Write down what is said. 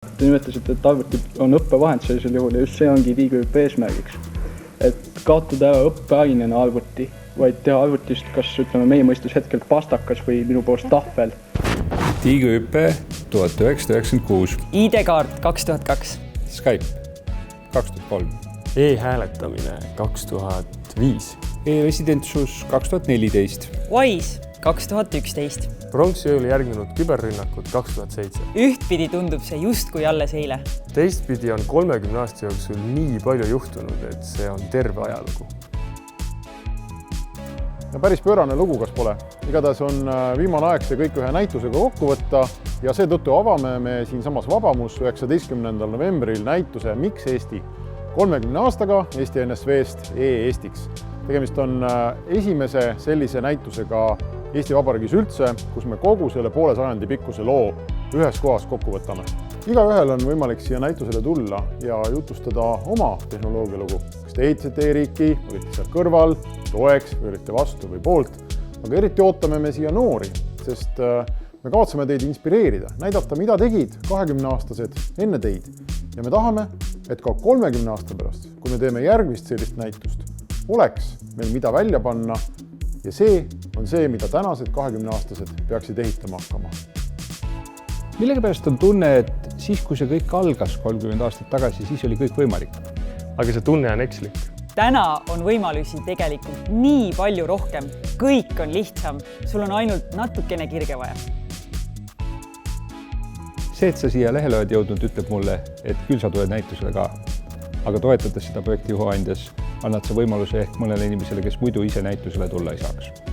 Te nimetasite, et arvuti on õppevahend sellisel juhul ja just see ongi TIGÜ eesmärgiks. Et kaotada ära õppeainena arvuti, vaid teha arvutist kas ütleme meie mõistes hetkel pastakas või minu poolest tahvel. TIGÜ 1996. ID-kaart 2002. Skype 2003. E-hääletamine 2005. E-residentsus 2014. Wise 2011. Pronksiööl järgnenud küberrünnakud 2007. Ühtpidi tundub see justkui alles eile. Teistpidi on 30 aasta jooksul nii palju juhtunud, et see on terve ajalugu. Ja päris pöörane lugu, kas pole. Igatahes on viimane aeg see kõik ühe näitusega kokku võtta ja seetõttu avame me siinsamas Vabamus 19. novembril näituse Miks Eesti? 30 aastaga Eesti NSV-st e-Eestiks. Tegemist on esimese sellise näitusega Eesti Vabariigis üldse, kus me kogu selle poole sajandi pikkuse loo ühes kohas kokku võtame. Igaühel on võimalik siia näitusele tulla ja jutustada oma tehnoloogialugu. Kas te ehitasite e-riiki, olite seal kõrval, toeks või olite vastu või poolt. Aga eriti ootame me siia noori, sest me kavatseme teid inspireerida, näidata, mida tegid 20-aastased enne teid. Ja me tahame, et ka 30 aasta pärast, kui me teeme järgmist sellist näitust, oleks meil mida välja panna ja see on see, mida tänased 20-aastased peaksid ehitama hakkama. Millega pärast on tunne, et siis, kui see kõik algas 30 aastat tagasi, siis oli kõik võimalik? Aga see tunne on ekslik. Täna on võimalusi tegelikult nii palju rohkem. Kõik on lihtsam. Sul on ainult natukene kirge vaja. See, et sa siia lehele oled jõudnud, ütleb mulle, et küll sa tuled näitusele ka. Aga toetades seda projekti juhuandjas, annad sa võimaluse ehk mõnele inimesele, kes muidu ise näitusele tulla ei saaks.